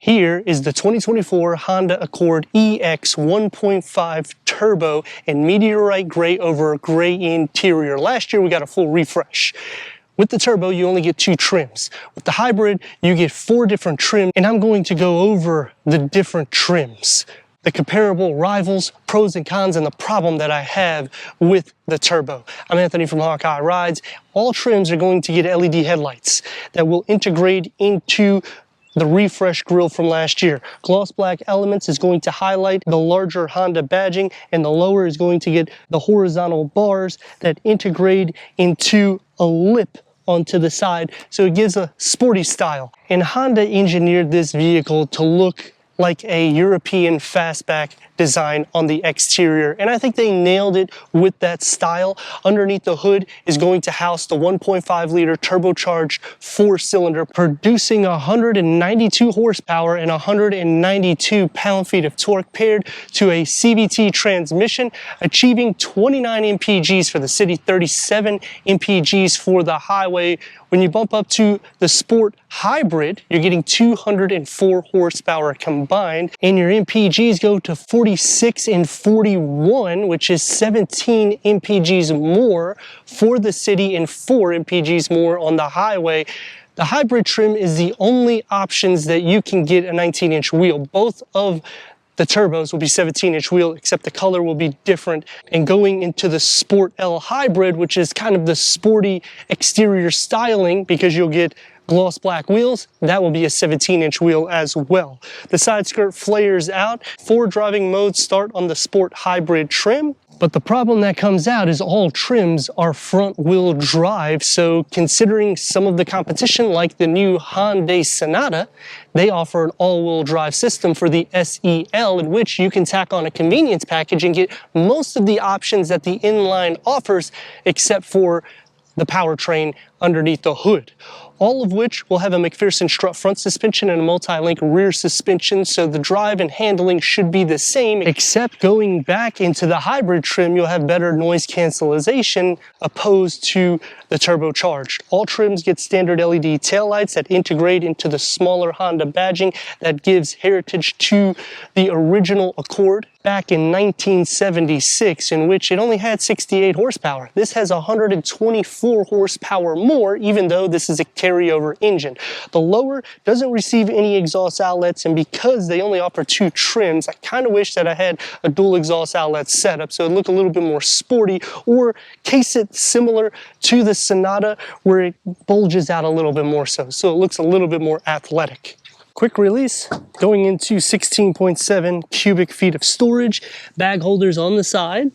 Here is the 2024 Honda Accord EX 1.5 Turbo in meteorite gray over gray interior. Last year we got a full refresh. With the Turbo, you only get 2 trims. With the Hybrid, you get 4 different trims, and I'm going to go over the different trims, the comparable rivals, pros and cons, and the problem that I have with the Turbo. I'm Anthony from Hawkeye Rides. All trims are going to get LED headlights that will integrate into the refresh grille from last year. Gloss black elements is going to highlight the larger Honda badging, and the lower is going to get the horizontal bars that integrate into a lip onto the side, so it gives a sporty style. And Honda engineered this vehicle to look like a European fastback design on the exterior, and I think they nailed it with that style. Underneath the hood is going to house the 1.5 liter turbocharged 4-cylinder, producing 192 horsepower and 192 pound-feet of torque, paired to a CVT transmission, achieving 29 mpgs for the city, 37 mpgs for the highway. When you bump up to the Sport Hybrid, you're getting 204 horsepower combined, and your mpgs go to 46 and 41, which is 17 mpgs more for the city and 4 mpgs more on the highway. The Hybrid trim is the only options that you can get a 19-inch wheel. Both of the turbos will be 17-inch wheel, except the color will be different. And going into the Sport L Hybrid, which is kind of the sporty exterior styling, because you'll get gloss black wheels, that will be a 17-inch wheel as well. The side skirt flares out. 4 driving modes start on the Sport Hybrid trim. But the problem that comes out is all trims are front-wheel drive, so considering some of the competition like the new Hyundai Sonata, they offer an all-wheel drive system for the SEL, in which you can tack on a convenience package and get most of the options that the inline offers, except for the powertrain underneath the hood. All of which will have a McPherson strut front suspension and a multi-link rear suspension, so the drive and handling should be the same, except going back into the Hybrid trim, you'll have better noise cancellation opposed to the turbocharged. All trims get standard LED taillights that integrate into the smaller Honda badging that gives heritage to the original Accord back in 1976, in which it only had 68 horsepower. This has 124 horsepower more, even though this is a carryover engine. The lower doesn't receive any exhaust outlets, and because they only offer 2 trims, I kind of wish that I had a dual exhaust outlet setup so it look a little bit more sporty, or case it similar to the Sonata where it bulges out a little bit more so it looks a little bit more athletic. Quick release, going into 16.7 cubic feet of storage, bag holders on the side.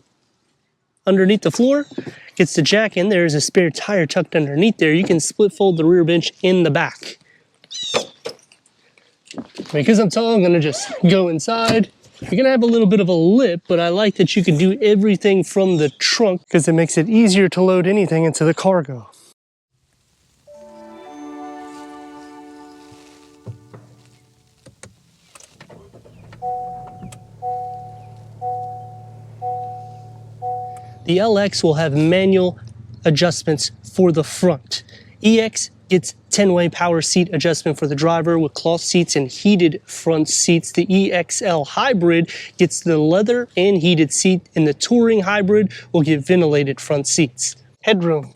Underneath the floor, gets the jack in. There's a spare tire tucked underneath there. You can split fold the rear bench in the back. Because I'm tall, I'm gonna just go inside. You're gonna have a little bit of a lip, but I like that you can do everything from the trunk because it makes it easier to load anything into the cargo. The LX will have manual adjustments for the front. EX gets 10-way power seat adjustment for the driver with cloth seats and heated front seats. The EXL Hybrid gets the leather and heated seat, and the Touring Hybrid will get ventilated front seats. Headroom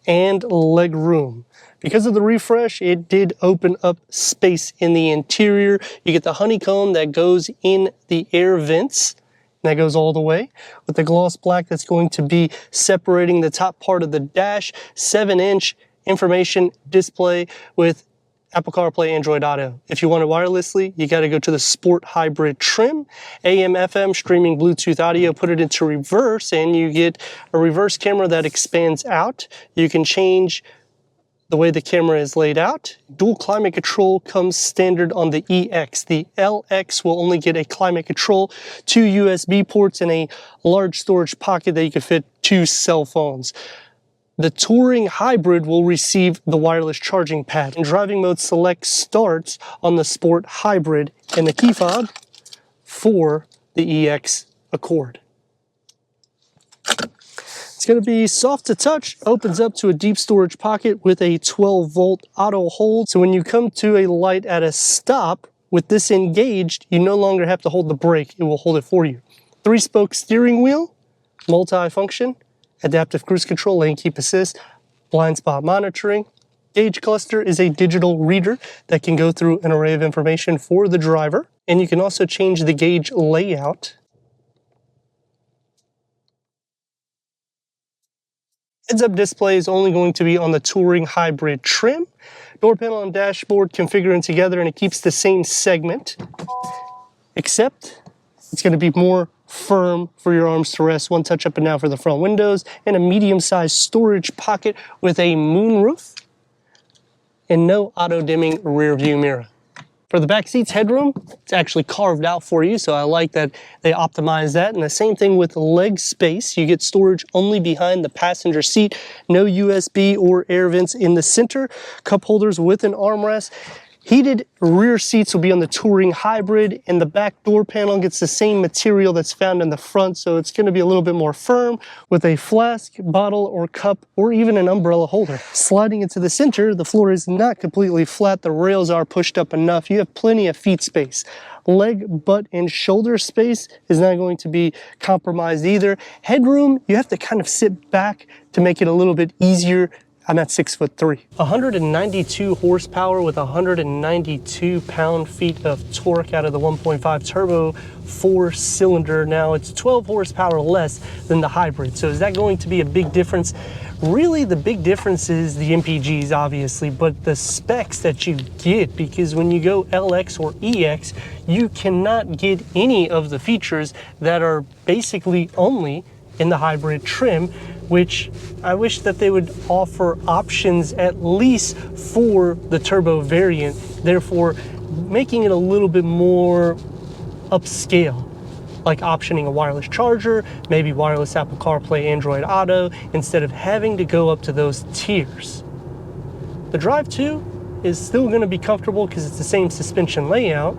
and leg room. Because of the refresh, it did open up space in the interior. You get the honeycomb that goes in the air vents. That goes all the way with the gloss black that's going to be separating the top part of the dash. 7-inch information display with Apple CarPlay, Android Auto. If you want it wirelessly, you got to go to the Sport Hybrid trim. AM, FM, streaming Bluetooth audio, put it into reverse, and you get a reverse camera that expands out. You can change the way the camera is laid out. Dual climate control comes standard on the EX. The LX will only get a climate control, 2 USB ports, and a large storage pocket that you can fit 2 cell phones. The Touring Hybrid will receive the wireless charging pad. And driving mode select starts on the Sport Hybrid and the key fob for the EX Accord. It's going to be soft to touch, opens up to a deep storage pocket with a 12-volt auto hold. So when you come to a light at a stop, With this engaged, you no longer have to hold the brake, it will hold it for you. 3-spoke steering wheel, multi-function, adaptive cruise control, lane keep assist, blind spot monitoring. Gauge cluster is a digital reader that can go through an array of information for the driver. And you can also change the gauge layout. Heads-up display is only going to be on the Touring Hybrid trim. Door panel and dashboard configuring together, and it keeps the same segment, except it's going to be more firm for your arms to rest. One touch up and down for the front windows, and a medium-sized storage pocket with a moonroof, and no auto-dimming rear view mirror. For the back seats headroom, it's actually carved out for you, so I like that they optimize that. And the same thing with leg space. You get storage only behind the passenger seat. No USB or air vents in the center. Cup holders with an armrest. Heated rear seats will be on the Touring Hybrid, and the back door panel gets the same material that's found in the front, so it's going to be a little bit more firm with a flask, bottle, or cup, or even an umbrella holder. Sliding into the center, the floor is not completely flat. The rails are pushed up enough. You have plenty of feet space. Leg, butt, and shoulder space is not going to be compromised either. Headroom, you have to kind of sit back to make it a little bit easier. I'm at 6'3". 192 horsepower with 192 pound-feet of torque out of the 1.5 turbo 4-cylinder. Now it's 12 horsepower less than the hybrid. So is that going to be a big difference? Really, the big difference is the MPGs, obviously, but the specs that you get, because when you go LX or EX, you cannot get any of the features that are basically only in the hybrid trim, which I wish that they would offer options at least for the turbo variant, therefore making it a little bit more upscale, like optioning a wireless charger, maybe wireless Apple CarPlay, Android Auto, instead of having to go up to those tiers. The Drive 2 is still going to be comfortable because it's the same suspension layout.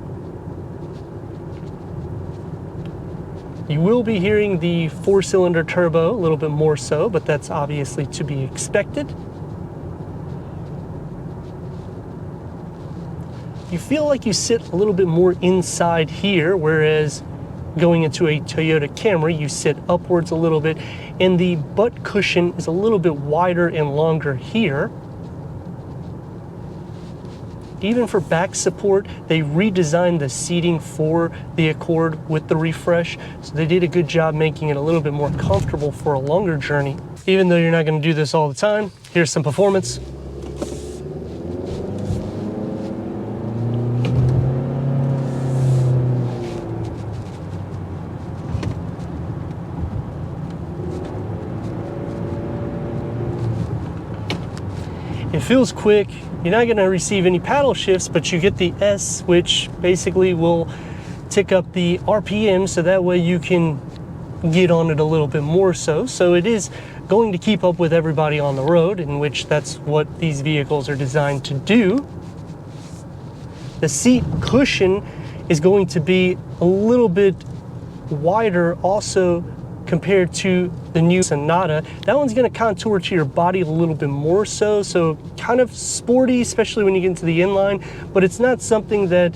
You will be hearing the 4-cylinder turbo a little bit more so, but that's obviously to be expected. You feel like you sit a little bit more inside here, whereas going into a Toyota Camry, you sit upwards a little bit, and the butt cushion is a little bit wider and longer here. Even for back support, they redesigned the seating for the Accord with the refresh, so they did a good job making it a little bit more comfortable for a longer journey. Even though you're not going to do this all the time, here's some performance. It feels quick. You're not going to receive any paddle shifts, but you get the S, which basically will tick up the RPM, so that way you can get on it a little bit more so. So it is going to keep up with everybody on the road, in which that's what these vehicles are designed to do. The seat cushion is going to be a little bit wider also compared to the new Sonata. That one's going to contour to your body a little bit more so kind of sporty, especially when you get into the inline, but it's not something that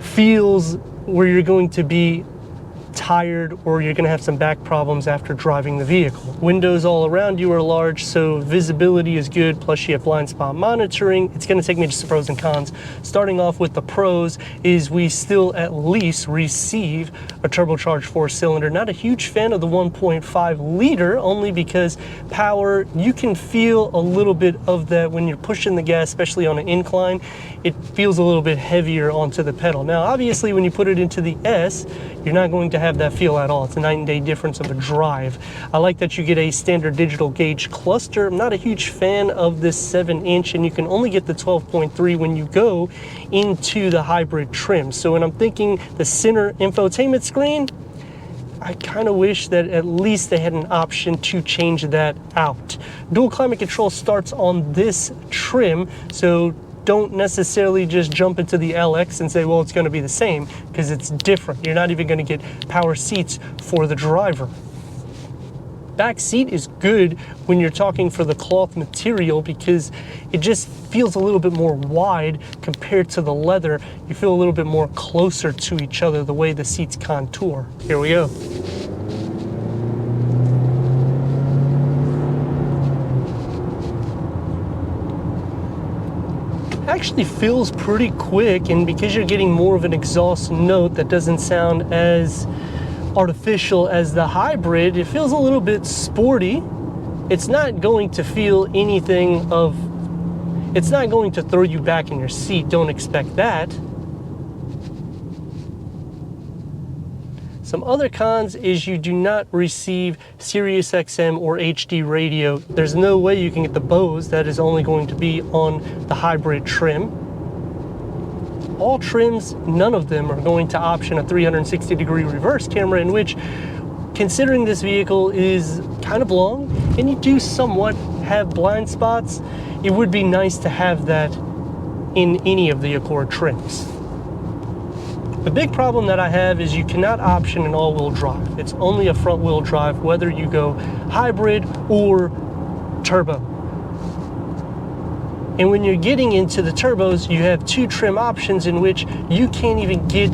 feels where you're going to be tired or you're going to have some back problems after driving the vehicle. Windows all around you are large, so visibility is good, plus you have blind spot monitoring. It's going to take me to some pros and cons. Starting off with the pros is we still at least receive a turbocharged 4-cylinder. Not a huge fan of the 1.5 liter, only because power, you can feel a little bit of that when you're pushing the gas, especially on an incline. It feels a little bit heavier onto the pedal. Now, obviously, when you put it into the S, you're not going to have that feel at all. It's a night and day difference of a drive. I like that you get a standard digital gauge cluster. I'm not a huge fan of this 7-inch, and you can only get the 12.3 when you go into the hybrid trim. So when I'm thinking the center infotainment screen, I kind of wish that at least they had an option to change that out. Dual climate control starts on this trim, so don't necessarily just jump into the LX and say, well, it's going to be the same, because it's different. You're not even going to get power seats for the driver. Back seat is good when you're talking for the cloth material because it just feels a little bit more wide compared to the leather. You feel a little bit more closer to each other the way the seats contour. Here we go. Actually feels pretty quick, and because you're getting more of an exhaust note that doesn't sound as artificial as the hybrid, it feels a little bit sporty. It's not going to feel anything of, it's not going to throw you back in your seat, don't expect that. Some other cons is you do not receive Sirius XM or HD radio. There's no way you can get the Bose. That is only going to be on the hybrid trim. All trims, none of them are going to option a 360-degree reverse camera, in which, considering this vehicle is kind of long and you do somewhat have blind spots, it would be nice to have that in any of the Accord trims. The big problem that I have is you cannot option an all-wheel drive. It's only a front-wheel drive, whether you go hybrid or turbo. And when you're getting into the turbos, you have two trim options in which you can't even get,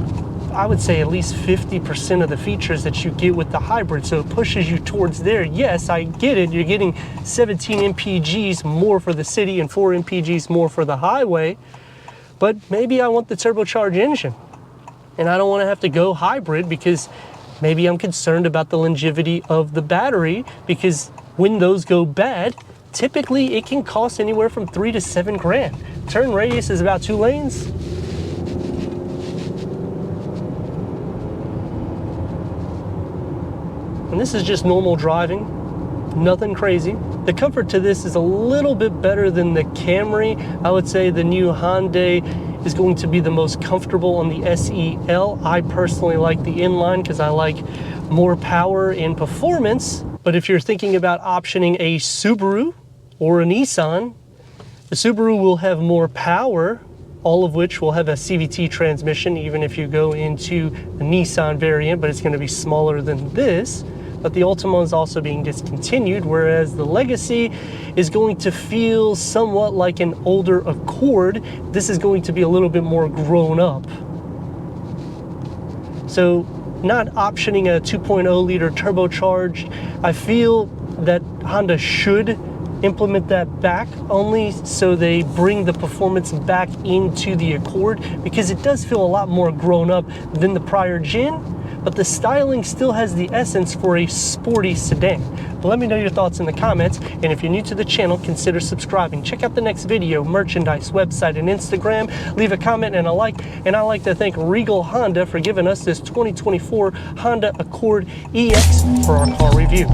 I would say, at least 50% of the features that you get with the hybrid. So it pushes you towards there. Yes, I get it. You're getting 17 mpgs more for the city and 4 mpgs more for the highway. But maybe I want the turbocharged engine, and I don't want to have to go hybrid because maybe I'm concerned about the longevity of the battery, because when those go bad, typically it can cost anywhere from 3 to 7 grand. Turn radius is about 2 lanes. And this is just normal driving, nothing crazy. The comfort to this is a little bit better than the Camry. I would say the new Hyundai is going to be the most comfortable on the SEL. I personally like the inline because I like more power and performance. But if you're thinking about optioning a Subaru or a Nissan, the Subaru will have more power, all of which will have a CVT transmission, even if you go into the Nissan variant, but it's going to be smaller than this. But the Ultima is also being discontinued, whereas the Legacy is going to feel somewhat like an older Accord. This is going to be a little bit more grown up. So not optioning a 2.0 liter turbocharged, I feel that Honda should implement that back, only so they bring the performance back into the Accord, because it does feel a lot more grown up than the prior gen, but the styling still has the essence for a sporty sedan. But let me know your thoughts in the comments, and if you're new to the channel, consider subscribing. Check out the next video, merchandise, website, and Instagram. Leave a comment and a like, and I'd like to thank Regal Honda for giving us this 2024 Honda Accord EX for our car review.